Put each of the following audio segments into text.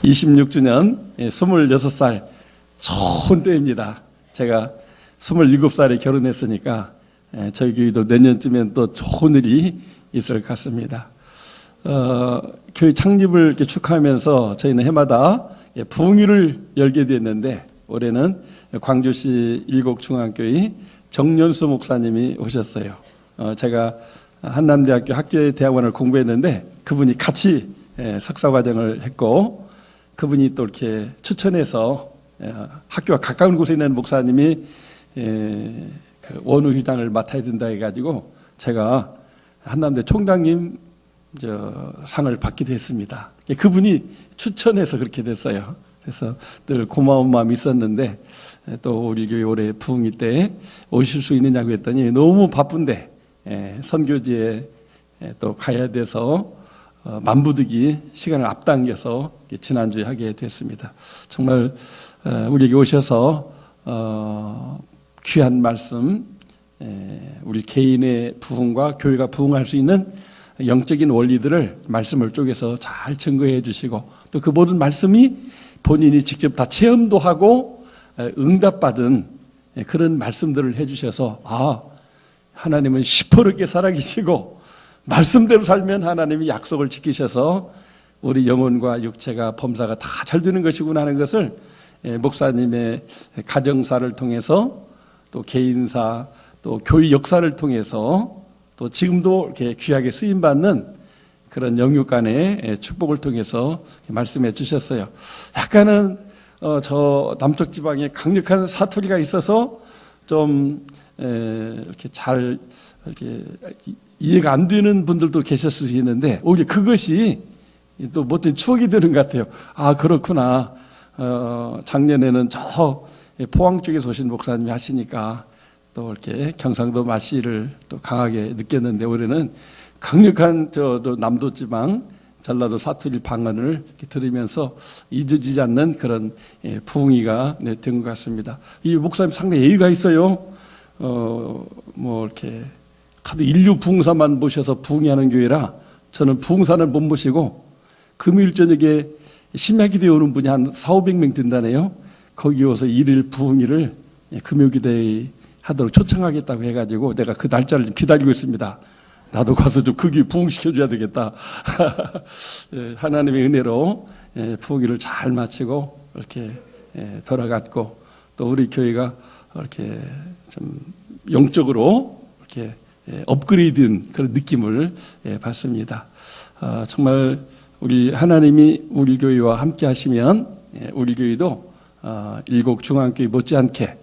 26주년 26살 좋은 때입니다. 제가 27살에 결혼했으니까 저희 교회도 내년쯤엔 또 좋은 일이 있을 것 같습니다. 교회 창립을 이렇게 축하하면서 저희는 해마다 부흥회를 열게 됐는데 올해는 광주시 일곡중앙교회 정연수 목사님이 오셨어요. 제가 한남대학교 학교대학원을 공부했는데 그분이 같이 석사과정을 했고 그분이 또 이렇게 추천해서 학교와 가까운 곳에 있는 목사님이 그 원우회장을 맡아야 된다 해가지고 제가 한남대 총장님 상을 받기도 했습니다. 그분이 추천해서 그렇게 됐어요. 그래서 늘 고마운 마음이 있었는데 또 우리 교회 올해 부흥회 때 오실 수 있느냐고 했더니 너무 바쁜데 선교지에 또 가야 돼서 만부득이 시간을 앞당겨서 지난주에 하게 됐습니다. 정말 우리에게 오셔서 귀한 말씀, 우리 개인의 부흥과 교회가 부흥할 수 있는 영적인 원리들을 말씀을 쪼개서 잘 증거해 주시고 또 그 모든 말씀이 본인이 직접 다 체험도 하고 응답받은 그런 말씀들을 해 주셔서 하나님은 시퍼렇게 살아계시고 말씀대로 살면 하나님이 약속을 지키셔서 우리 영혼과 육체가 범사가 다 잘 되는 것이구나 하는 것을 목사님의 가정사를 통해서 또 개인사 또 교회 역사를 통해서 또 지금도 이렇게 귀하게 쓰임받는 그런 영육간의 축복을 통해서 말씀해 주셨어요. 약간은 저 남쪽 지방에 강력한 사투리가 있어서 좀 이렇게 잘 이렇게 이해가 안 되는 분들도 계실 수 있는데 오히려 그것이 또 못된 추억이 되는 것 같아요. 그렇구나. 작년에는 저 포항 쪽에서 오신 목사님이 하시니까 또 이렇게 경상도 말씨를 또 강하게 느꼈는데 올해는 강력한 저 남도 지방 전라도 사투리 방언을 이렇게 들으면서 잊어지지 않는 그런 부흥회가 된 것 같습니다. 이 목사님 상당히 예의가 있어요. 뭐 이렇게 하도 인류 부흥사만 모셔서 부흥회하는 교회라 저는 부흥사는 못 모시고 금요일 저녁에 심야기도에 오는 분이 한 400~500명 된다네요. 거기 와서 일일 부흥회를 금요기도에 하도록 초청하겠다고 해가지고 내가 그 날짜를 좀 기다리고 있습니다. 나도 가서 좀 거기 부흥시켜줘야 되겠다. 하나님의 은혜로 부흥회를 잘 마치고 이렇게 돌아갔고 또 우리 교회가 이렇게 좀 영적으로 이렇게 업그레이드된 그런 느낌을 받습니다. 정말 우리 하나님이 우리 교회와 함께 하시면 우리 교회도 일곡중앙교회 못지않게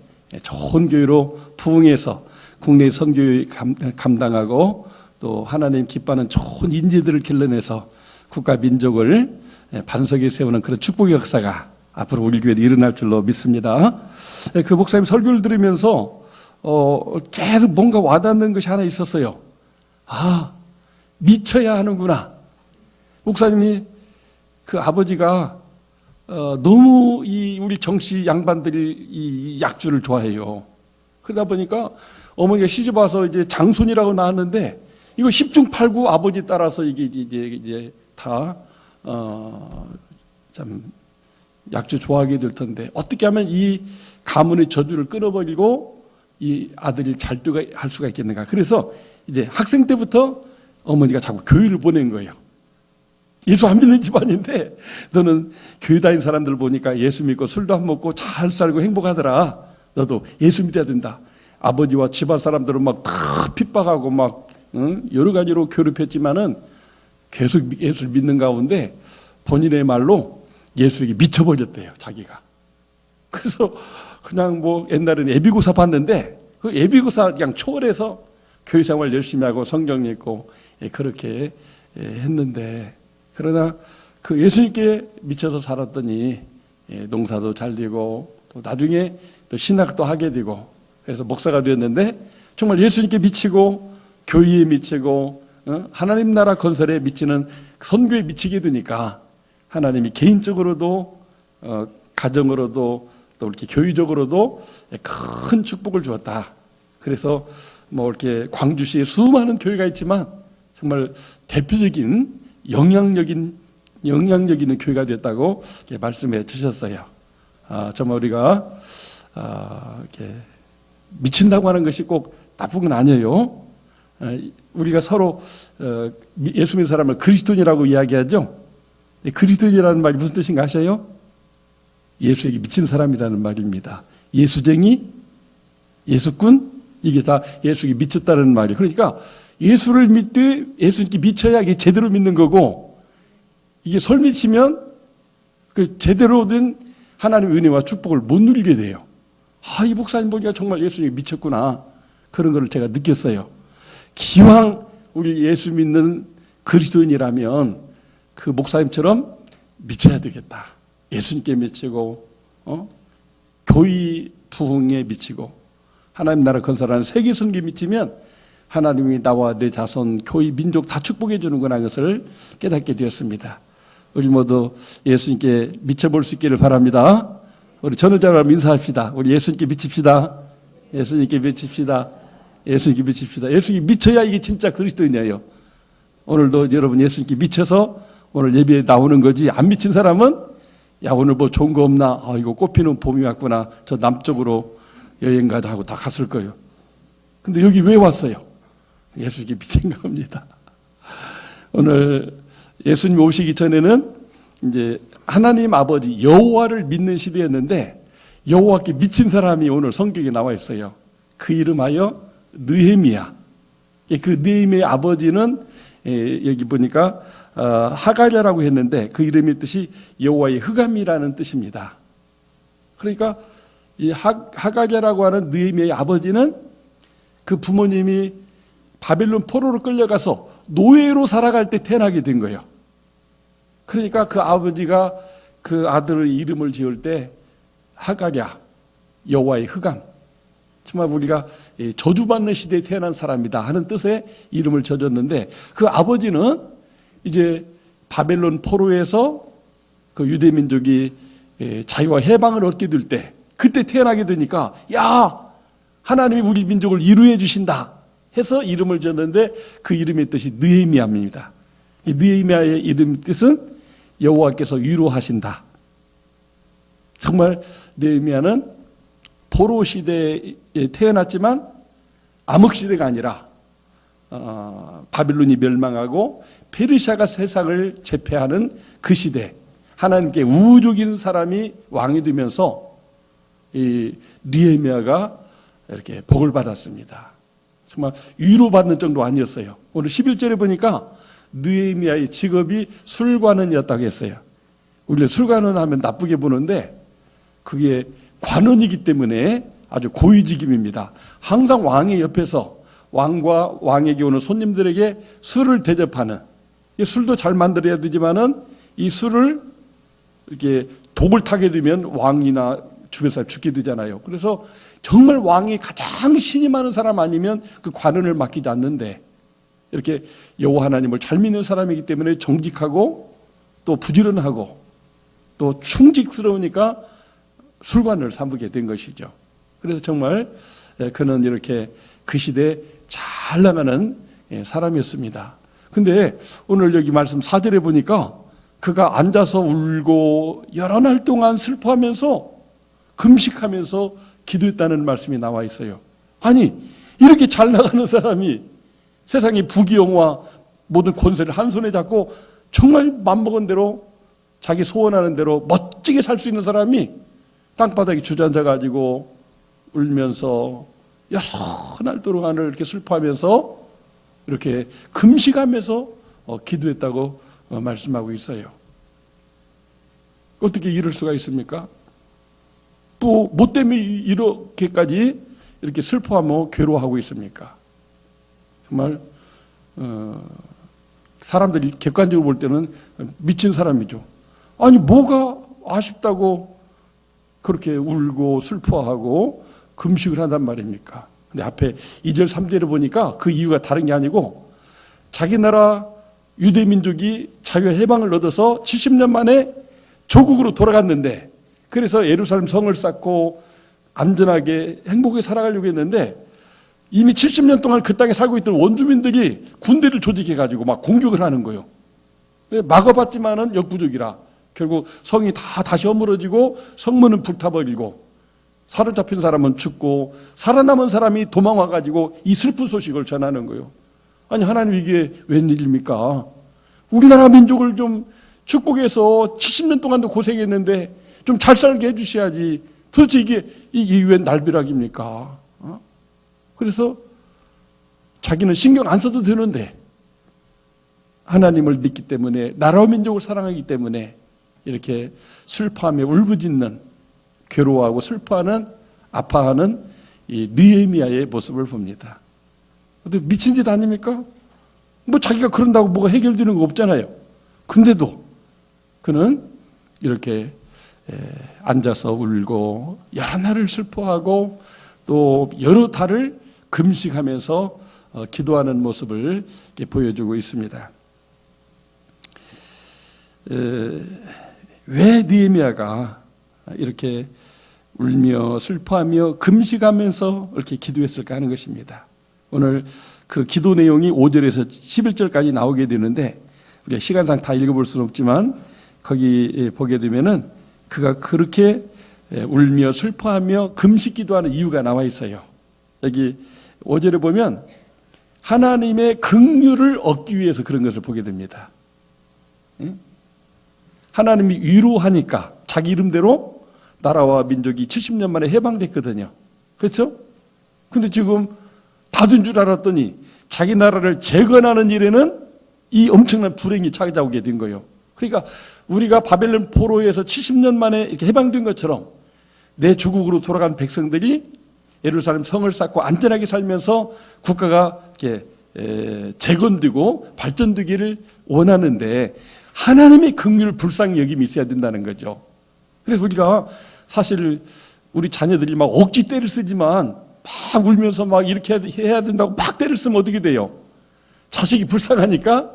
좋은 교회로 부흥해서 국내 선교회 감당하고 또 하나님 기뻐하는 좋은 인재들을 길러내서 국가 민족을 반석에 세우는 그런 축복의 역사가 앞으로 우리 교회에 일어날 줄로 믿습니다. 그 목사님 설교를 들으면서 계속 뭔가 와닿는 것이 하나 있었어요. 미쳐야 하는구나. 목사님이 그 아버지가 너무 우리 정씨 양반들이 이 약주를 좋아해요. 그러다 보니까 어머니가 시집 와서 이제 장손이라고 나왔는데 이거 10중 8구 아버지 따라서 이제 다 참 약주 좋아하게 될 텐데 어떻게 하면 이 가문의 저주를 끊어버리고 이 아들이 잘 할 수가 있겠는가. 그래서 이제 학생 때부터 어머니가 자꾸 교회를 보낸 거예요. 예수 안 믿는 집안인데 너는 교회 다니는 사람들 보니까 예수 믿고 술도 안 먹고 잘 살고 행복하더라. 너도 예수 믿어야 된다. 아버지와 집안 사람들은 막 다 핍박하고 막 여러 가지로 괴롭혔지만은 계속 예수를 믿는 가운데 본인의 말로 예수에게 미쳐버렸대요. 자기가. 그래서 그냥 뭐 옛날에는 예비고사 봤는데 그 예비고사 그냥 초월해서 교회 생활 열심히 하고 성경 읽고 그렇게 했는데 그러나 그 예수님께 미쳐서 살았더니 농사도 잘 되고 또 나중에 또 신학도 하게 되고 그래서 목사가 되었는데 정말 예수님께 미치고 교회에 미치고 하나님 나라 건설에 미치는 선교에 미치게 되니까 하나님이 개인적으로도 가정으로도 또 이렇게 교회적으로도 큰 축복을 주었다. 그래서 뭐 이렇게 광주시에 수많은 교회가 있지만 정말 대표적인 영향력인 영향력 있는 교회가 됐다고 말씀해 주셨어요. 정말 우리가 이렇게 미친다고 하는 것이 꼭 나쁜 건 아니에요. 우리가 서로 예수 믿는 사람을 그리스도인이라고 이야기하죠. 그리스도인이라는 말이 무슨 뜻인가 아셔요? 예수에게 미친 사람이라는 말입니다. 예수쟁이, 예수꾼, 이게 다 예수에게 미쳤다는 말이에요. 그러니까 예수를 믿되 예수님께 미쳐야 이게 제대로 믿는 거고, 이게 설미치면 그 제대로 된 하나님의 은혜와 축복을 못 누리게 돼요. 이 목사님 보니까 정말 예수님이 미쳤구나. 그런 걸 제가 느꼈어요. 기왕 우리 예수 믿는 그리스도인이라면 그 목사님처럼 미쳐야 되겠다. 예수님께 미치고, 교회 부흥에 미치고, 하나님 나라 건설하는 세계 선교에 미치면 하나님이 나와 내 자손, 교회, 민족 다 축복해 주는구나 것을 깨닫게 되었습니다. 우리 모두 예수님께 미쳐볼 수 있기를 바랍니다. 우리 전우자로 인사합시다. 우리 예수님께 미칩시다. 예수님께 미칩시다. 예수님께 미칩시다. 예수님께 미쳐야 이게 진짜 그리스도인이에요. 오늘도 여러분 예수님께 미쳐서 오늘 예배에 나오는 거지, 안 미친 사람은 야 오늘 뭐 좋은 거 없나, 이거 꽃피는 봄이 왔구나, 저 남쪽으로 여행 가자 하고 다 갔을 거예요. 근데 여기 왜 왔어요? 예수님께 미친 겁니다. 오늘 예수님 오시기 전에는 이제 하나님 아버지 여호와를 믿는 시대였는데, 여호와께 미친 사람이 오늘 성경에 나와 있어요. 그 이름하여 느헤미야. 그 느헤미야의 아버지는 여기 보니까 하갈야라고 했는데, 그 이름의 뜻이 여호와의 흑암이라는 뜻입니다. 그러니까 이 하갈야라고 하는 느헤미야의 아버지는 그 부모님이 바벨론 포로로 끌려가서 노예로 살아갈 때 태어나게 된 거예요. 그러니까 그 아버지가 그 아들의 이름을 지을 때 하갈야, 여호와의 흑암, 정말 우리가 저주받는 시대에 태어난 사람이다 하는 뜻의 이름을 져줬는데, 그 아버지는 이제 바벨론 포로에서 그 유대 민족이 자유와 해방을 얻게 될 때, 그때 태어나게 되니까 야 하나님이 우리 민족을 위로해 주신다 해서 이름을 졌는데, 그 이름의 뜻이 느헤미야입니다. 이 느헤미야의 이름 뜻은 여호와께서 위로하신다. 정말 느헤미야는 포로 시대에 태어났지만 암흑 시대가 아니라 바빌론이 멸망하고 페르시아가 세상을 제패하는 그 시대, 하나님께 우호적인 사람이 왕이 되면서 이 느헤미야가 이렇게 복을 받았습니다. 정말 위로받는 정도 아니었어요. 오늘 11절에 보니까 느헤미야의 직업이 술관원이었다고 했어요. 우리 술관원 하면 나쁘게 보는데 그게 관원이기 때문에 아주 고위직임입니다. 항상 왕의 옆에서 왕과 왕에게 오는 손님들에게 술을 대접하는, 이 술도 잘 만들어야 되지만은 이 술을 이렇게 독을 타게 되면 왕이나 주변 사람 죽게 되잖아요. 그래서 정말 왕이 가장 신이 많은 사람 아니면 그 관원을 맡기지 않는데, 이렇게 여호와 하나님을 잘 믿는 사람이기 때문에 정직하고 또 부지런하고 또 충직스러우니까 술관을 삼게 된 것이죠. 그래서 정말 그는 이렇게 그 시대에 잘 나가는 사람이었습니다. 근데 오늘 여기 말씀 4절에 보니까 그가 앉아서 울고 여러 날 동안 슬퍼하면서 금식하면서 기도했다는 말씀이 나와 있어요. 아니, 이렇게 잘 나가는 사람이 세상의 부귀영화 모든 권세를 한 손에 잡고 정말 맘먹은 대로 자기 소원하는 대로 멋지게 살 수 있는 사람이 땅바닥에 주저앉아가지고 울면서 여러 날 동안을 이렇게 슬퍼하면서 이렇게 금식하면서 기도했다고 말씀하고 있어요. 어떻게 이럴 수가 있습니까? 또 뭐 때문에 이렇게까지 이렇게 슬퍼하며 괴로워하고 있습니까? 정말 사람들이 객관적으로 볼 때는 미친 사람이죠. 아니 뭐가 아쉽다고 그렇게 울고 슬퍼하고 금식을 한단 말입니까? 근데 앞에 2절 3절을 보니까 그 이유가 다른 게 아니고, 자기 나라 유대민족이 자유 해방을 얻어서 70년 만에 조국으로 돌아갔는데, 그래서 예루살렘 성을 쌓고 안전하게 행복하게 살아가려고 했는데, 이미 70년 동안 그 땅에 살고 있던 원주민들이 군대를 조직해가지고 막 공격을 하는 거예요. 막아봤지만은 역부족이라 결국 성이 다 다시 허물어지고 성문은 불타버리고 사로잡힌 사람은 죽고 살아남은 사람이 도망와가지고 이 슬픈 소식을 전하는 거예요. 아니 하나님 이게 웬일입니까? 우리나라 민족을 좀 축복해서 70년 동안도 고생했는데 좀 잘 살게 해주셔야지. 도대체 이게 웬 날벼락입니까? 그래서 자기는 신경 안 써도 되는데 하나님을 믿기 때문에 나라와 민족을 사랑하기 때문에 이렇게 슬퍼하며 울부짖는 괴로워하고 슬퍼하는 아파하는 이 느헤미야의 모습을 봅니다. 미친 짓 아닙니까? 뭐 자기가 그런다고 뭐가 해결되는 거 없잖아요. 근데도 그는 이렇게 앉아서 울고 여러 날을 슬퍼하고 또 여러 달을 금식하면서 기도하는 모습을 보여주고 있습니다. 왜 느헤미야가 이렇게 울며 슬퍼하며 금식하면서 이렇게 기도했을까 하는 것입니다. 오늘 그 기도 내용이 5절에서 11절까지 나오게 되는데 우리가 시간상 다 읽어볼 수는 없지만 거기 보게 되면은 그가 그렇게 울며 슬퍼하며 금식 기도하는 이유가 나와 있어요. 여기 5절에 보면 하나님의 긍휼을 얻기 위해서 그런 것을 보게 됩니다. 하나님이 위로하니까 자기 이름대로 나라와 민족이 70년 만에 해방됐거든요. 그렇죠? 근데 지금 다 된 줄 알았더니 자기 나라를 재건하는 일에는 이 엄청난 불행이 찾아오게 된 거예요. 그러니까 우리가 바벨론 포로에서 70년 만에 이렇게 해방된 것처럼 내 주국으로 돌아간 백성들이 예루살렘 성을 쌓고 안전하게 살면서 국가가 이렇게 재건되고 발전되기를 원하는데 하나님의 긍휼 불쌍히 여김이 있어야 된다는 거죠. 그래서 우리가 사실 우리 자녀들이 막 억지 때를 쓰지만 막 울면서 막 이렇게 해야 된다고 막 때를 쓰면 어떻게 돼요? 자식이 불쌍하니까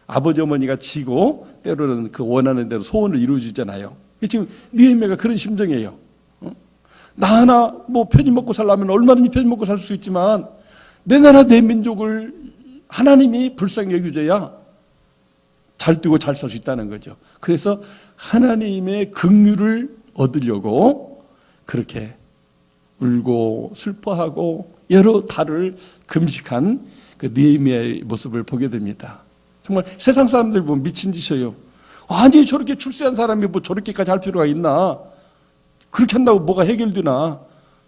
아버지 어머니가 지고 때로는 그 원하는 대로 소원을 이루어주잖아요. 지금 느헤미야가 그런 심정이에요. 나 하나 뭐 편히 먹고 살려면 얼마든지 편히 먹고 살 수 있지만 내 나라 내 민족을 하나님이 불쌍히 여겨줘야 잘 뛰고 잘 살 수 있다는 거죠. 그래서 하나님의 긍휼을 얻으려고 그렇게 울고 슬퍼하고 여러 달을 금식한 그 느헤미야의 모습을 보게 됩니다. 정말 세상 사람들 보면 미친 짓이에요. 아니 저렇게 출세한 사람이 뭐 저렇게까지 할 필요가 있나? 그렇게 한다고 뭐가 해결되나?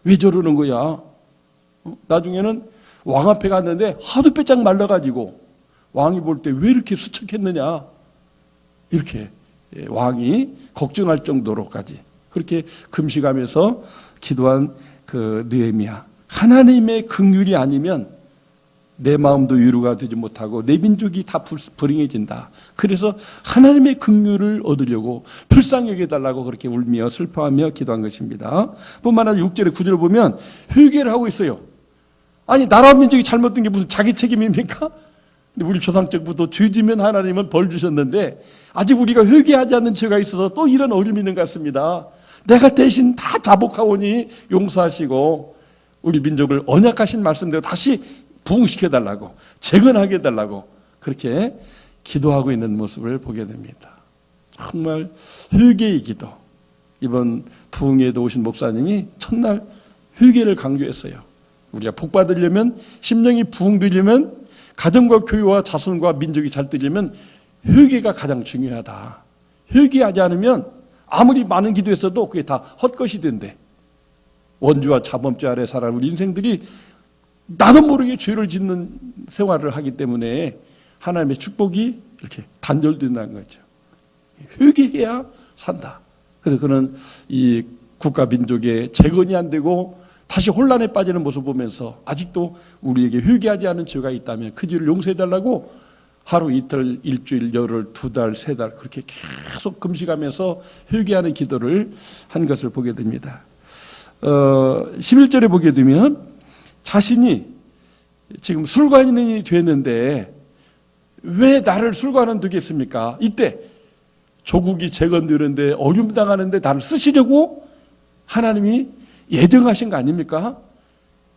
왜 저러는 거야? 나중에는 왕 앞에 갔는데 하도 빼짝 말라가지고 왕이 볼 때 왜 이렇게 수척했느냐? 이렇게 왕이 걱정할 정도로까지 그렇게 금식하면서 기도한 그 느헤미야. 하나님의 긍휼이 아니면 내 마음도 위로가 되지 못하고 내 민족이 다 불행해진다. 그래서 하나님의 긍휼을 얻으려고 불쌍히 여겨달라고 그렇게 울며 슬퍼하며 기도한 것입니다. 뿐만 아니라 6절에 9절을 보면 회개를 하고 있어요. 아니 나라 민족이 잘못된 게 무슨 자기 책임입니까? 근데 우리 조상적부터 죄지면 하나님은 벌 주셨는데 아직 우리가 회개하지 않는 죄가 있어서 또 이런 어려움이 있는 것 같습니다. 내가 대신 다 자복하오니 용서하시고 우리 민족을 언약하신 말씀대로 다시 부흥시켜달라고 재건하게 해달라고 그렇게 기도하고 있는 모습을 보게 됩니다. 정말 회개의 기도. 이번 부흥회에도 오신 목사님이 첫날 회개를 강조했어요. 우리가 복 받으려면 심령이 부흥되려면 가정과 교회와 자손과 민족이 잘 되려면 회개가 가장 중요하다. 회개하지 않으면 아무리 많은 기도했어도 그게 다 헛것이 된대. 원주와 자범죄 아래 살아온 우리 인생들이 나도 모르게 죄를 짓는 생활을 하기 때문에 하나님의 축복이 이렇게 단절된다는 거죠. 회개해야 산다. 그래서 그는 이 국가 민족의 재건이 안 되고 다시 혼란에 빠지는 모습을 보면서 아직도 우리에게 회개하지 않은 죄가 있다면 그 죄를 용서해달라고 하루 이틀 일주일 열흘 두 달 세 달 그렇게 계속 금식하면서 회개하는 기도를 한 것을 보게 됩니다. 11절에 보게 되면 자신이 지금 술관인이 됐는데 왜 나를 술관은 되겠습니까? 이때 조국이 재건되는데 어려움 당하는데 나를 쓰시려고 하나님이 예정하신 거 아닙니까?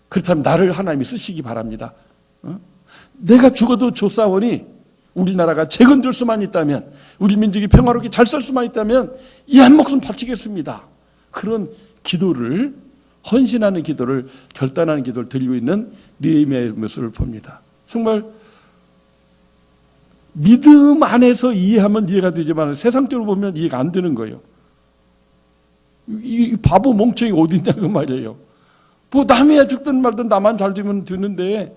그렇다면 나를 하나님이 쓰시기 바랍니다. 내가 죽어도 조사원이 우리나라가 재건될 수만 있다면, 우리 민족이 평화롭게 잘 살 수만 있다면 이 한 목숨 바치겠습니다. 그런 기도를, 헌신하는 기도를, 결단하는 기도를 드리고 있는 느헤미야의 모습을 봅니다. 정말 믿음 안에서 이해하면 이해가 되지만 세상적으로 보면 이해가 안 되는 거예요. 이 바보 멍청이가 어디 있냐고 말이에요. 뭐 남이야 죽든 말든 나만 잘 되면 되는데,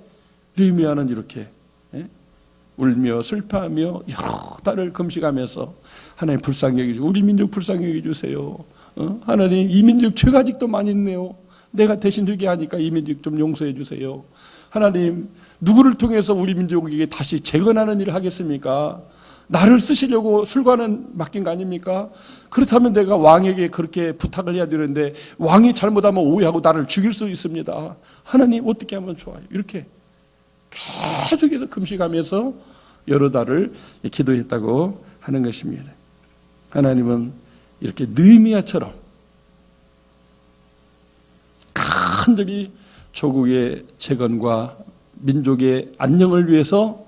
느헤미야는 이렇게 울며 슬퍼하며 여러 달을 금식하면서 하나님 불쌍히 여기주세요. 우리 민족 불쌍히 여기주세요. 하나님 이 민족 죄가 아직도 많이 있네요. 내가 대신 회개 하니까 이 민족 좀 용서해 주세요. 하나님 누구를 통해서 우리 민족에게 다시 재건하는 일을 하겠습니까? 나를 쓰시려고 술관은 맡긴 거 아닙니까? 그렇다면 내가 왕에게 그렇게 부탁을 해야 되는데 왕이 잘못하면 오해하고 나를 죽일 수 있습니다. 하나님 어떻게 하면 좋아요? 이렇게 계속해서 금식하면서 여러 달을 기도했다고 하는 것입니다. 하나님은 이렇게 느헤미야처럼 간절히 조국의 재건과 민족의 안녕을 위해서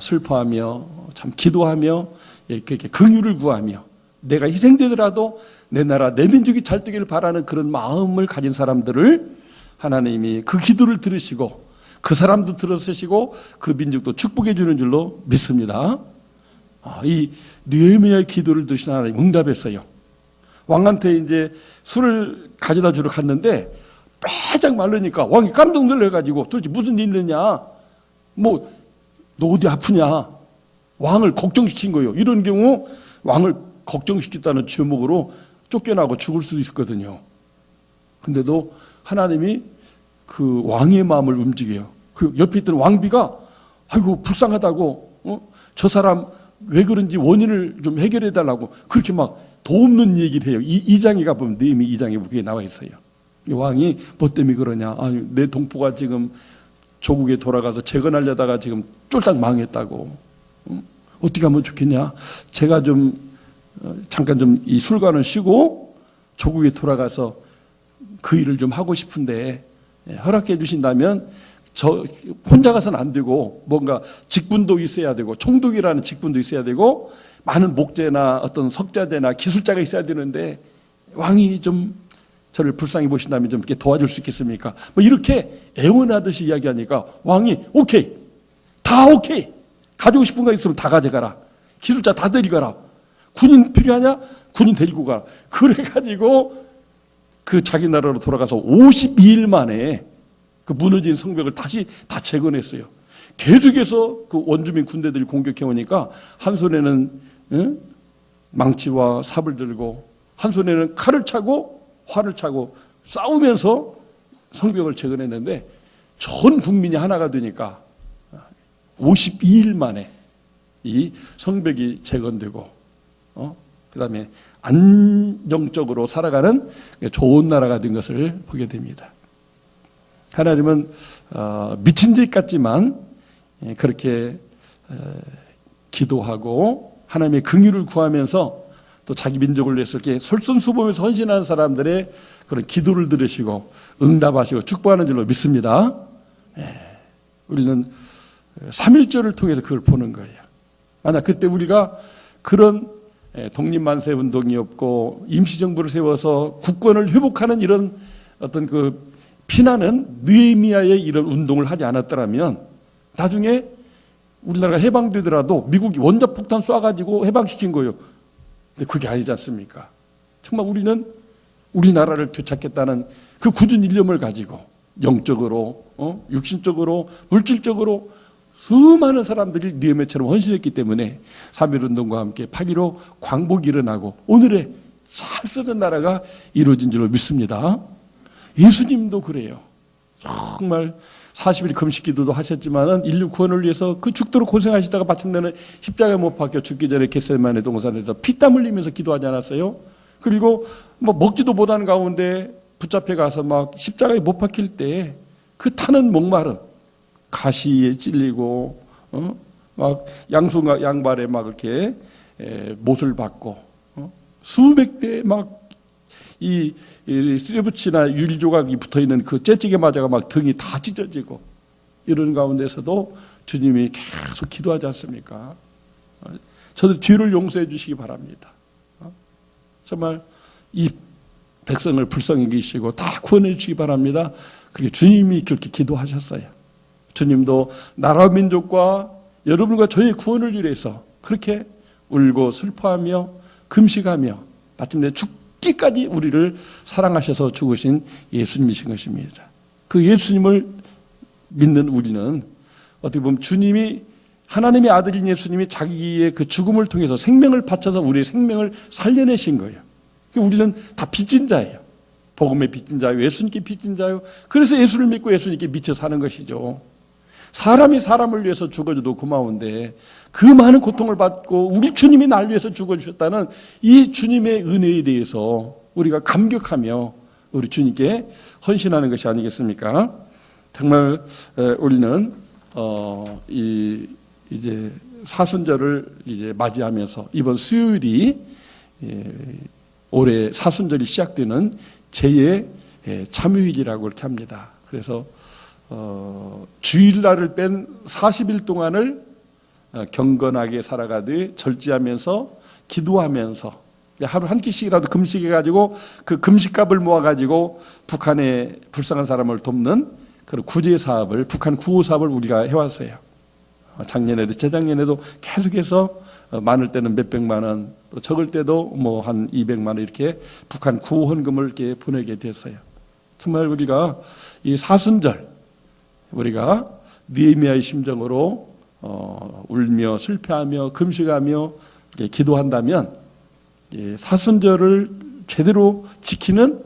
슬퍼하며 참 기도하며 이렇게 긍휼을 구하며 내가 희생되더라도 내 나라 내 민족이 잘 되기를 바라는 그런 마음을 가진 사람들을 하나님이 그 기도를 들으시고 그 사람도 들어쓰시고 그 민족도 축복해 주는 줄로 믿습니다. 이 느헤미야의 기도를 들으신 하나님 응답했어요. 왕한테 이제 술을 가져다 주러 갔는데 빼짝 마르니까 왕이 깜짝 놀라가지고 도대체 무슨 일 있느냐, 뭐 너 어디 아프냐, 왕을 걱정시킨 거예요. 이런 경우 왕을 걱정시켰다는 죄목으로 쫓겨나고 죽을 수도 있었거든요. 근데도 하나님이 그 왕의 마음을 움직여요. 그 옆에 있던 왕비가 아이고 불쌍하다고 저 사람 왜 그런지 원인을 좀 해결해 달라고 그렇게 막 도움는 얘기를 해요. 이 장에 가보면 느헤미야 2장에 그게 나와 있어요. 이 왕이 뭐 때문에 그러냐, 내 동포가 지금 조국에 돌아가서 재건하려다가 지금 쫄딱 망했다고, 어떻게 하면 좋겠냐, 제가 좀 잠깐 좀 이 술관을 쉬고 조국에 돌아가서 그 일을 좀 하고 싶은데 허락해 주신다면 저 혼자 가서는 안 되고 뭔가 직분도 있어야 되고 총독이라는 직분도 있어야 되고 많은 목재나 어떤 석자재나 기술자가 있어야 되는데 왕이 좀 저를 불쌍히 보신다면 좀 이렇게 도와줄 수 있겠습니까? 뭐 이렇게 애원하듯이 이야기하니까 왕이 오케이, 다 오케이, 가지고 싶은 거 있으면 다 가져가라, 기술자 다 데리고 가라, 군인 필요하냐? 군인 데리고 가라. 그래가지고 그 자기 나라로 돌아가서 52일 만에 그 무너진 성벽을 다시 다 재건했어요. 계속해서 그 원주민 군대들이 공격해 오니까 한 손에는 망치와 삽을 들고 한 손에는 칼을 차고 활을 차고 싸우면서 성벽을 재건했는데 전 국민이 하나가 되니까 52일 만에 이 성벽이 재건되고 그 다음에 안정적으로 살아가는 좋은 나라가 된 것을 보게 됩니다. 하나님은 미친 짓 같지만 그렇게 기도하고 하나님의 긍휼을 구하면서 또 자기 민족을 위해서 이렇게 솔선수범해서 헌신하는 사람들의 그런 기도를 들으시고 응답하시고 축복하는 줄로 믿습니다. 우리는 3.1절을 통해서 그걸 보는 거예요. 만약 그때 우리가 그런 독립만세 운동이 없고 임시정부를 세워서 국권을 회복하는 이런 어떤 그 피나는 느헤미야의 이런 운동을 하지 않았더라면 나중에 우리나라가 해방되더라도 미국이 원자폭탄 쏴가지고 해방시킨 거예요. 근데 그게 아니지 않습니까? 정말 우리는 우리나라를 되찾겠다는 그 굳은 일념을 가지고 영적으로, 육신적으로, 물질적으로 수많은 사람들이 느헤미야처럼 헌신했기 때문에 3.1운동과 함께 8.15 광복이 일어나고 오늘의 잘 쓰는 나라가 이루어진 줄로 믿습니다. 예수님도 그래요. 정말 40일 금식기도도 하셨지만은 인류 구원을 위해서 그 죽도록 고생하시다가 마침내는 십자가에 못 박혀 죽기 전에 겟세마네 동산에서 피땀 흘리면서 기도하지 않았어요? 그리고 뭐 먹지도 못하는 가운데 붙잡혀 가서 막 십자가에 못 박힐 때 그 타는 목마름, 가시에 찔리고 막 양손과 양발에 막 이렇게 못을 받고 수백 대 막 이 쇠붙이나 유리 조각이 붙어 있는 그 째찌개 맞아가 막 등이 다 찢어지고 이런 가운데서도 주님이 계속 기도하지 않습니까? 저들 뒤를 용서해 주시기 바랍니다. 정말 이 백성을 불쌍히 계시고 다 구원해 주시기 바랍니다. 그게 주님이 그렇게 기도하셨어요. 주님도 나라 민족과 여러분과 저의 구원을 위해서 그렇게 울고 슬퍼하며 금식하며 마침내 죽기까지 우리를 사랑하셔서 죽으신 예수님이신 것입니다. 그 예수님을 믿는 우리는 어떻게 보면 주님이 하나님의 아들인 예수님이 자기의 그 죽음을 통해서 생명을 바쳐서 우리의 생명을 살려내신 거예요. 우리는 다 빚진 자예요. 복음의 빚진 자요, 예수님께 빚진 자요. 그래서 예수를 믿고 예수님께 미쳐 사는 것이죠. 사람이 사람을 위해서 죽어줘도 고마운데 그 많은 고통을 받고 우리 주님이 날 위해서 죽어주셨다는 이 주님의 은혜에 대해서 우리가 감격하며 우리 주님께 헌신하는 것이 아니겠습니까? 정말 우리는 이제 사순절을 이제 맞이하면서 이번 수요일이 올해 사순절이 시작되는 제2의 참유일이라고 이렇게 합니다. 그래서 주일날을 뺀 40일 동안을 경건하게 살아가되 절제하면서 기도하면서 하루 한 끼씩이라도 금식해가지고 그 금식값을 모아가지고 북한의 불쌍한 사람을 돕는 그런 구제 사업을, 북한 구호 사업을 우리가 해왔어요. 작년에도 재작년에도 계속해서 많을 때는 몇백만 원, 또 적을 때도 뭐 한 200만 원 이렇게 북한 구호 헌금을 이렇게 보내게 됐어요. 정말 우리가 이 사순절 우리가 느헤미야의 심정으로 울며 슬퍼하며 금식하며 기도한다면 사순절을 제대로 지키는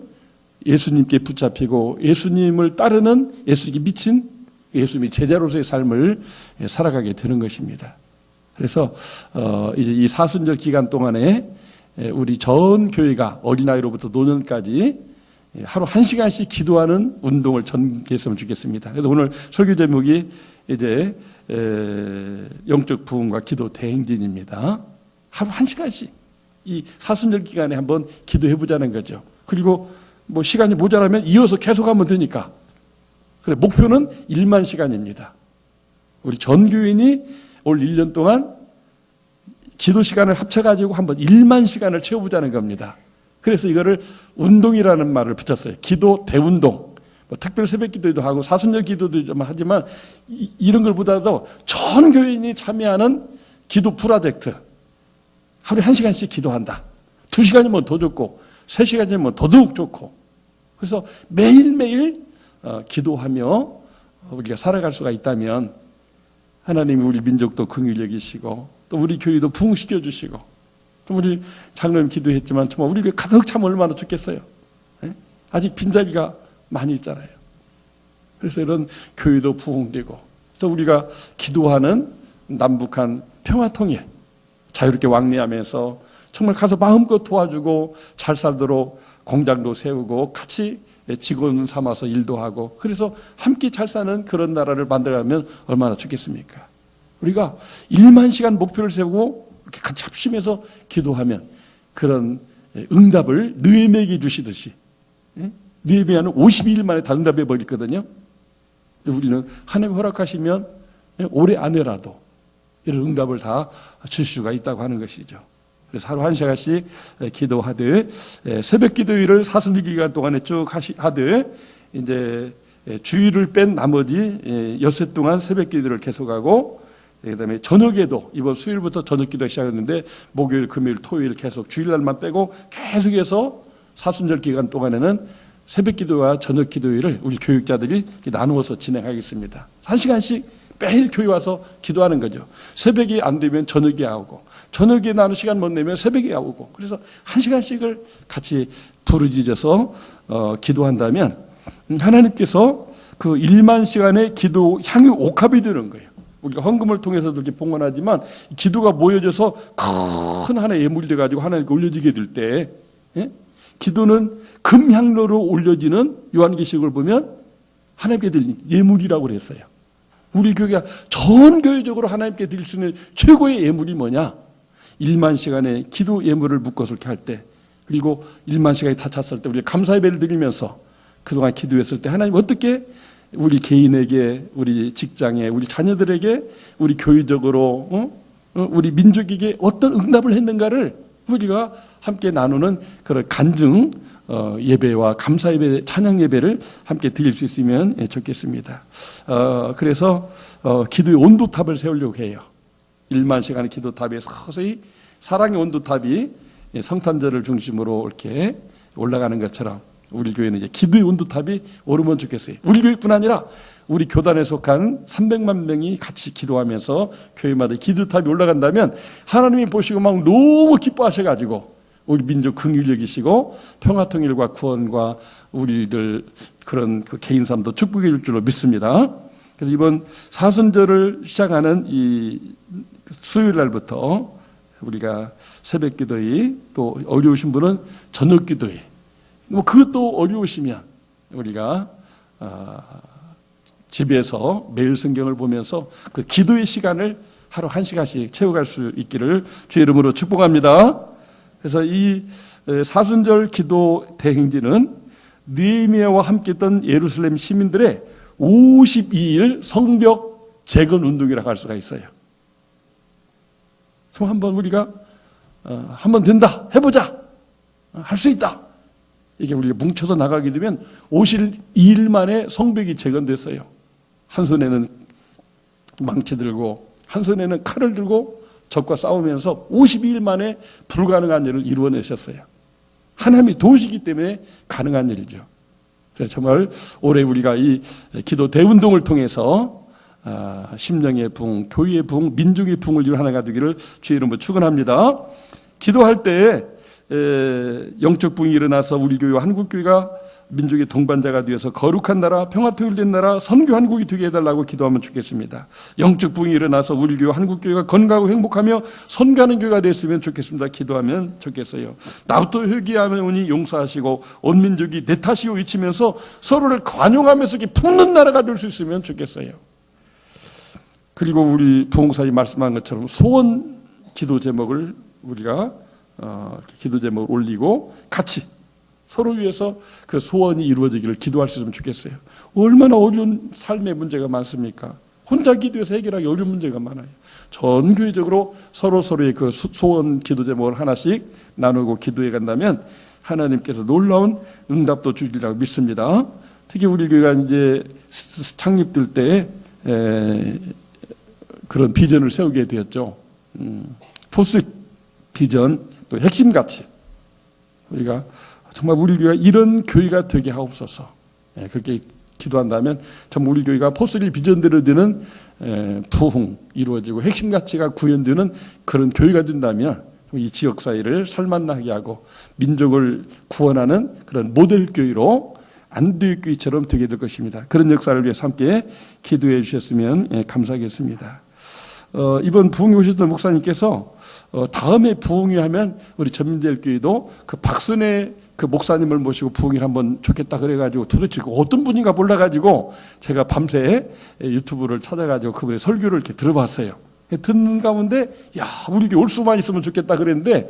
예수님께 붙잡히고 예수님을 따르는 예수님께 미친 예수님의 제자로서의 삶을 살아가게 되는 것입니다. 그래서 이제 이 사순절 기간 동안에 우리 전 교회가 어린아이로부터 노년까지 하루 1시간씩 기도하는 운동을 전개했으면 좋겠습니다. 그래서 오늘 설교 제목이 이제 영적 부흥과 기도 대행진입니다. 하루 1시간씩 이 사순절 기간에 한번 기도해 보자는 거죠. 그리고 뭐 시간이 모자라면 이어서 계속하면 되니까. 그래 목표는 1만 시간입니다. 우리 전 교인이 올 1년 동안 기도 시간을 합쳐가지고 한번 1만 시간을 채워보자는 겁니다. 그래서 이거를 운동이라는 말을 붙였어요. 기도 대운동. 뭐 특별 새벽 기도도 하고 사순절 기도도 좀 하지만 이런 걸보다도 전 교인이 참여하는 기도 프로젝트. 하루에 1시간씩 기도한다. 2시간이면 더 좋고 3시간이면 더더욱 좋고. 그래서 매일매일 기도하며 우리가 살아갈 수가 있다면 하나님이 우리 민족도 긍휼히 여기시고 또 우리 교회도 부흥시켜 주시고 또 우리 장로님 기도했지만 정말 우리 교회 가득 차면 얼마나 좋겠어요. 아직 빈자리가 많이 있잖아요. 그래서 이런 교회도 부흥되고 또 우리가 기도하는 남북한 평화통일 자유롭게 왕래하면서 정말 가서 마음껏 도와주고 잘 살도록 공장도 세우고 같이 직원 삼아서 일도 하고 그래서 함께 잘 사는 그런 나라를 만들어가면 얼마나 좋겠습니까? 우리가 1만 시간 목표를 세우고 이렇게 같이 합심해서 기도하면 그런 응답을 느헤미야에게 주시듯이 느헤미야는 52일 만에 다 응답해 버렸거든요. 우리는 하나님 허락하시면 올해 안에라도 이런 응답을 다 주실 수가 있다고 하는 것이죠. 그래서 하루 1시간씩 기도하되 새벽 기도일을 사순절 기간 동안에 쭉 하되 이제 주일을 뺀 나머지 엿새 동안 새벽 기도를 계속하고 그다음에 저녁에도 이번 수요일부터 저녁 기도 시작했는데 목요일, 금요일, 토요일 계속 주일날만 빼고 계속해서 사순절 기간 동안에는 새벽 기도와 저녁 기도일을 우리 교육자들이 나누어서 진행하겠습니다. 1시간씩 매일 교회 와서 기도하는 거죠. 새벽이 안 되면 저녁에 하고 저녁에 나는 시간 못 내면 새벽에 오고 그래서 1시간씩을 같이 부르짖어서 기도한다면 하나님께서 그 1만 시간의 기도 향이 옥합이 되는 거예요. 우리가 헌금을 통해서도 이렇게 봉헌하지만 기도가 모여져서 큰 하나의 예물이 돼가지고 하나님께 올려지게 될 때 기도는 금향로로 올려지는 요한계시록을 보면 하나님께 드린 예물이라고 그랬어요. 우리 교회가 전 교회적으로 하나님께 드릴 수 있는 최고의 예물이 뭐냐? 1만 시간의 기도 예물을 묶어서 이렇게 할 때 그리고 1만 시간이 다 찼을 때 우리가 감사 예배를 드리면서 그동안 기도했을 때 하나님 어떻게 우리 개인에게, 우리 직장에, 우리 자녀들에게, 우리 교회적으로, 우리 민족에게 어떤 응답을 했는가를 우리가 함께 나누는 그런 간증 예배와 감사 예배, 찬양 예배를 함께 드릴 수 있으면 좋겠습니다. 그래서 기도의 온도탑을 세우려고 해요. 1만 시간의 기도탑에 서서히 사랑의 온도탑이 성탄절을 중심으로 이렇게 올라가는 것처럼 우리 교회는 이제 기도의 온도탑이 오르면 좋겠어요. 우리 교회뿐 아니라 우리 교단에 속한 300만 명이 같이 기도하면서 교회마다 기도탑이 올라간다면 하나님이 보시고 막 너무 기뻐하셔가지고 우리 민족 긍휼히 여기시고 평화통일과 구원과 우리들 그런 그 개인 삶도 축복해 줄 줄로 믿습니다. 그래서 이번 사순절을 시작하는 이 수요일 날부터 우리가 새벽 기도회, 또 어려우신 분은 저녁 기도회, 뭐 그것도 어려우시면 우리가 집에서 매일 성경을 보면서 그 기도의 시간을 하루 1시간씩 채워갈 수 있기를 주의 이름으로 축복합니다. 그래서 이 사순절 기도 대행진은 느헤미야와 함께 있던 예루살렘 시민들의 52일 성벽 재건 운동이라고 할 수가 있어요. 그럼 한번 우리가 한번 된다, 해보자, 할 수 있다, 이게 우리가 뭉쳐서 나가게 되면 52일 만에 성벽이 재건됐어요. 한 손에는 망치 들고 한 손에는 칼을 들고 적과 싸우면서 52일 만에 불가능한 일을 이루어내셨어요. 하나님이 도우시기 때문에 가능한 일이죠. 그래서 정말 올해 우리가 이 기도 대운동을 통해서 심령의 부흥, 교회의 부흥, 민족의 부흥을 이루어나가 되기를 주의 이름으로 축원합니다. 기도할 때 영적 부흥이 일어나서 우리 교회와 한국교회가 민족의 동반자가 되어서 거룩한 나라, 평화통일된 나라, 선교 한국이 되게 해달라고 기도하면 좋겠습니다. 영적 부흥이 일어나서 우리 교회 한국교회가 건강하고 행복하며 선교하는 교회가 됐으면 좋겠습니다. 기도하면 좋겠어요. 나부터 회개하오니 용서하시고 온 민족이 내 탓이요 외치면서 서로를 관용하면서 품는 나라가 될 수 있으면 좋겠어요. 그리고 우리 부흥사님 말씀한 것처럼 소원 기도 제목을 우리가 기도 제목을 올리고 같이 서로 위해서 그 소원이 이루어지기를 기도할 수 있으면 좋겠어요. 얼마나 어려운 삶의 문제가 많습니까? 혼자 기도해서 해결하기 어려운 문제가 많아요. 전교회적으로 서로의 그 소원 기도 제목을 하나씩 나누고 기도해 간다면 하나님께서 놀라운 응답도 주시리라고 믿습니다. 특히 우리 교회가 이제 창립될 때 그런 비전을 세우게 되었죠. 포스 비전, 또 핵심 가치. 우리가 정말 우리 교회가 이런 교회가 되게 하옵소서. 그렇게 기도한다면 정말 우리 교회가 포스리 비전대로 되는 부흥 이루어지고 핵심 가치가 구현되는 그런 교회가 된다면 이 지역 사회를 살만나게 하고 민족을 구원하는 그런 모델 교회로 안도의 교회처럼 되게 될 것입니다. 그런 역사를 위해서 함께 기도해 주셨으면 감사하겠습니다. 이번 부흥에 오셨던 목사님께서 다음에 부흥회 하면 우리 전민대교회도 그 박순애 그 목사님을 모시고 부흥회를 한번 좋겠다 그래가지고 도대체 어떤 분인가 몰라가지고 제가 밤새 유튜브를 찾아가지고 그분의 설교를 이렇게 들어봤어요. 듣는 가운데 야 우리 교회 올 수만 있으면 좋겠다 그랬는데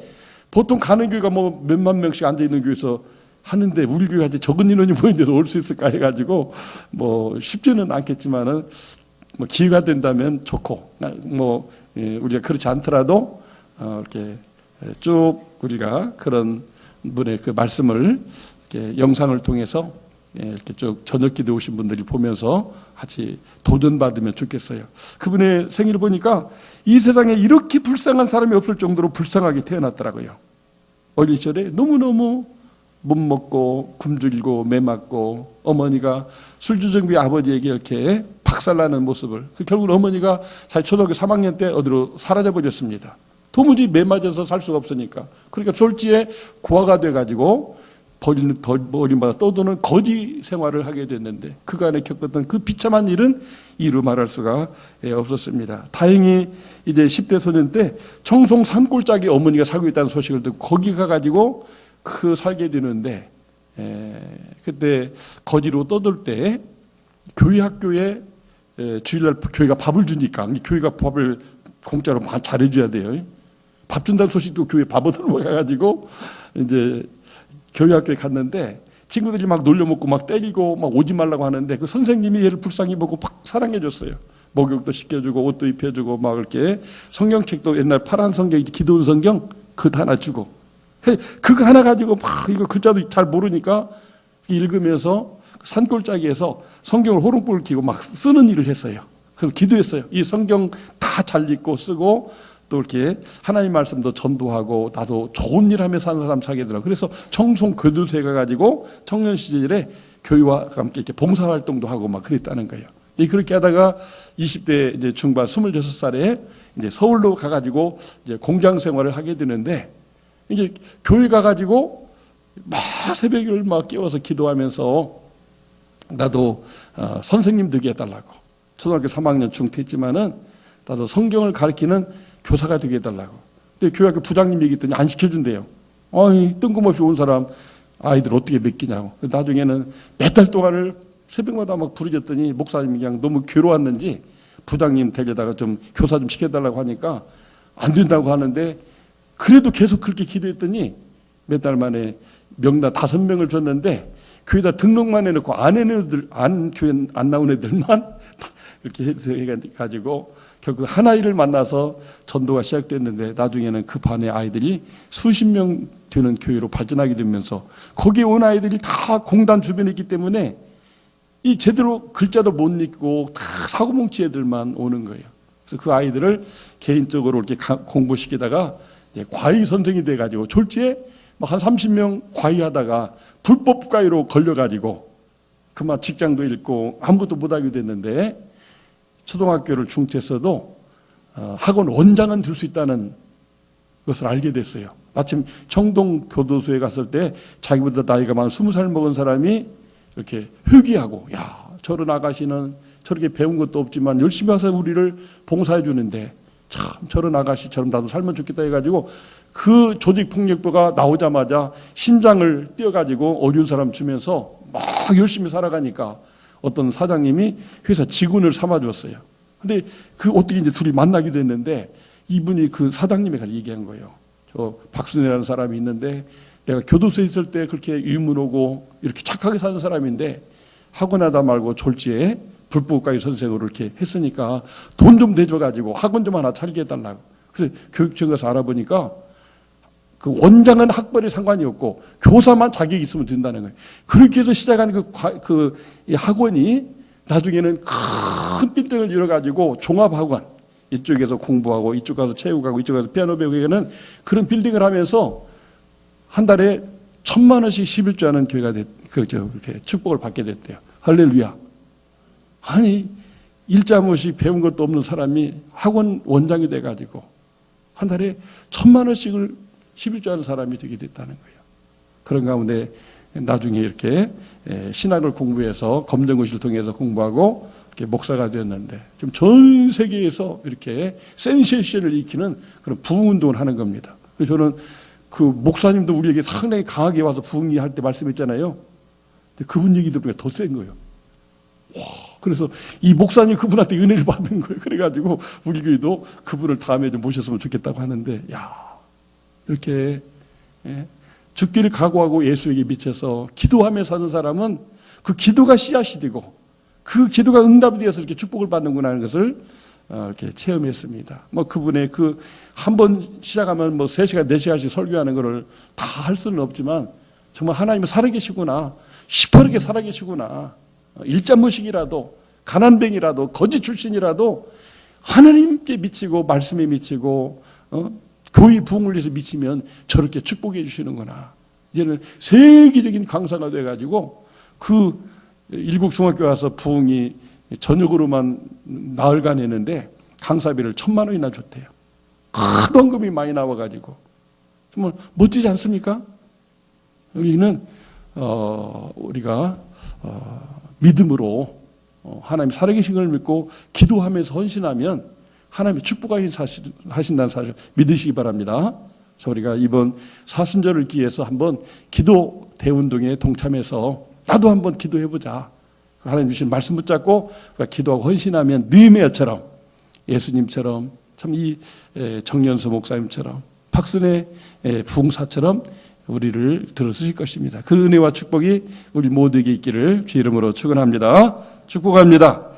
보통 가는 교회가 뭐 몇만 명씩 앉아있는 교회에서 하는데 우리 교회가 이제 적은 인원이 모인데서 올 수 있을까 해가지고 뭐 쉽지는 않겠지만은 뭐 기회가 된다면 좋고 뭐 우리가 그렇지 않더라도 이렇게 쭉 우리가 그런 분의 그 말씀을 이렇게 영상을 통해서 이렇게 쭉 저녁 기도 오신 분들이 보면서 같이 도전받으면 좋겠어요. 그분의 생일을 보니까 이 세상에 이렇게 불쌍한 사람이 없을 정도로 불쌍하게 태어났더라고요. 어린 시절에 너무너무 못 먹고 굶주리고 매 맞고 어머니가 술주정비 아버지에게 이렇게 박살나는 모습을 결국 어머니가 자기 초등학교 3학년 때 어디로 사라져 버렸습니다. 도무지 매 맞아서 살 수가 없으니까. 그러니까 졸지에 고아가 돼가지고 버림받아 떠도는 거지 생활을 하게 됐는데 그간에 겪었던 그 비참한 일은 이루 말할 수가 없었습니다. 다행히 이제 10대 소년 때 청송 산골짜기 어머니가 살고 있다는 소식을 듣고 거기 가가지고 그 살게 되는데 그때 거지로 떠들 때 교회 학교에 주일날 교회가 밥을 주니까 교회가 밥을 공짜로 잘해줘야 돼요. 밥 준다는 소식도 교회 밥 얻으러 가가지고 이제 교회 학교에 갔는데 친구들이 막 놀려먹고 막 때리고 막 오지 말라고 하는데 그 선생님이 얘를 불쌍히 보고 막 사랑해줬어요. 목욕도 시켜주고 옷도 입혀주고 막 이렇게 성경책도 옛날 파란 성경, 기도원 성경 그거 하나 주고 그거 하나 가지고 막 이거 글자도 잘 모르니까 읽으면서 산골짜기에서 성경을 호롱불을 켜고 막 쓰는 일을 했어요. 그래서 기도했어요. 이 성경 다 잘 읽고 쓰고 또 이렇게 하나님 말씀도 전도하고 나도 좋은 일 하며 사는 사람 사게 되더라고요. 그래서 청송 교도소에 가가지고 청년 시절에 교회와 함께 이렇게 봉사활동도 하고 막 그랬다는 거예요. 그렇게 하다가 20대 이제 중반 26살에 이제 서울로 가가지고 이제 공장 생활을 하게 되는데 이제 교회 가가지고 막 새벽을 막 깨워서 기도하면서 나도 선생님 되게 해달라고 초등학교 3학년 중퇴했지만은 나도 성경을 가르치는 교사가 되게 해달라고. 근데 교회학교 부장님 얘기했더니 안 시켜준대요. 아니 뜬금없이 온 사람 아이들 어떻게 맡기냐고. 나중에는 몇 달 동안을 새벽마다 막 부르셨더니 목사님이 그냥 너무 괴로웠는지 부장님 데려다가 좀 교사 좀 시켜달라고 하니까 안 된다고 하는데 그래도 계속 그렇게 기도했더니 몇 달 만에 명단 5명을 줬는데 교회에다 등록만 해놓고 교회 안 나온 애들만 이렇게 해가지고 결국 한 아이를 만나서 전도가 시작됐는데 나중에는 그 반의 아이들이 수십 명 되는 교회로 발전하게 되면서 거기에 온 아이들이 다 공단 주변에 있기 때문에 이 제대로 글자도 못 읽고 다 사고뭉치 애들만 오는 거예요. 그래서 그 아이들을 개인적으로 이렇게 공부시키다가 과외 선생이 돼가지고 졸지에 한 30명 과외하다가 불법 과외로 걸려가지고 그만 직장도 잃고 아무것도 못하게 됐는데 초등학교를 중퇴했어도 학원 원장은 될 수 있다는 것을 알게 됐어요. 마침 청동 교도소에 갔을 때 자기보다 나이가 많은 20살 먹은 사람이 이렇게 회귀하고 야 저런 아가씨는 저렇게 배운 것도 없지만 열심히 와서 우리를 봉사해 주는데 참 저런 아가씨처럼 나도 살면 좋겠다 해가지고 그 조직폭력배가 나오자마자 신장을 띄어가지고 어려운 사람 주면서 막 열심히 살아가니까 어떤 사장님이 회사 직원을 삼아줬어요. 근데 그 어떻게 이제 둘이 만나게 됐는데 이분이 그 사장님에 가서 얘기한 거예요. 저 박순애라는 사람이 있는데 내가 교도소에 있을 때 그렇게 유문하고 이렇게 착하게 사는 사람인데 학원하다 말고 졸지에 불법과외 선생으로 이렇게 했으니까 돈 좀 내줘가지고 학원 좀 하나 차리게 해달라고. 그래서 교육청 가서 알아보니까 그 원장은 학벌에 상관이 없고 교사만 자격이 있으면 된다는 거예요. 그렇게 해서 시작한 그 학원이 나중에는 큰 빌딩을 이뤄가지고 종합학원 이쪽에서 공부하고 이쪽 가서 체육하고 이쪽 가서 피아노 배우고 하는 그런 빌딩을 하면서 한 달에 1,000만 원씩 11조하는 교회가 이렇게 축복을 받게 됐대요. 할렐루야. 아니 일자무식 배운 것도 없는 사람이 학원 원장이 돼가지고 한 달에 1,000만 원씩을 11조하는 사람이 되게 됐다는 거예요. 그런 가운데 나중에 이렇게 신학을 공부해서 검정고시를 통해서 공부하고 이렇게 목사가 되었는데 지금 전 세계에서 이렇게 센세이션을 일으키는 그런 부흥운동을 하는 겁니다. 그래서 저는 그 목사님도 우리에게 상당히 강하게 와서 부흥할 때 말씀했잖아요. 근데 그분 얘기 들으니까 더 센 거예요. 와, 그래서 이 목사님 그분한테 은혜를 받는 거예요. 그래가지고 우리 교회도 그분을 다음에 좀 모셨으면 좋겠다고 하는데, 야, 이렇게 죽기를 각오하고 예수에게 미쳐서 기도하며 사는 사람은 그 기도가 씨앗이 되고 그 기도가 응답이 되어서 이렇게 축복을 받는구나 하는 것을 이렇게 체험했습니다. 뭐 그분의 그 한 번 시작하면 뭐 3시간, 4시간씩 설교하는 것을 다 할 수는 없지만 정말 하나님은 살아계시구나, 시퍼렇게 살아계시구나, 일자무식이라도 가난뱅이라도 거짓 출신이라도 하나님께 미치고 말씀에 미치고 교회 부흥을 위해서 미치면 저렇게 축복해 주시는구나. 이제는 세계적인 강사가 돼가지고 그 일국 중학교 와서 부흥이 저녁으로만 나흘간 했는데 강사비를 1,000만 원이나 줬대요. 큰 헌금이 많이 나와가지고 정말 멋지지 않습니까? 여기는 우리가 믿음으로 하나님 살아계신 걸 믿고 기도하면서 헌신하면 하나님이 축복하신다는 사실 믿으시기 바랍니다. 그래서 우리가 이번 사순절을 기해서 한번 기도 대운동에 동참해서 나도 한번 기도해보자. 하나님 주신 말씀 붙잡고 기도하고 헌신하면 느헤미야처럼 예수님처럼 참 이 정연수 목사님처럼 박순애 부흥사처럼 우리를 들어주실 것입니다. 그 은혜와 축복이 우리 모두에게 있기를 주 이름으로 축원합니다. 축복합니다.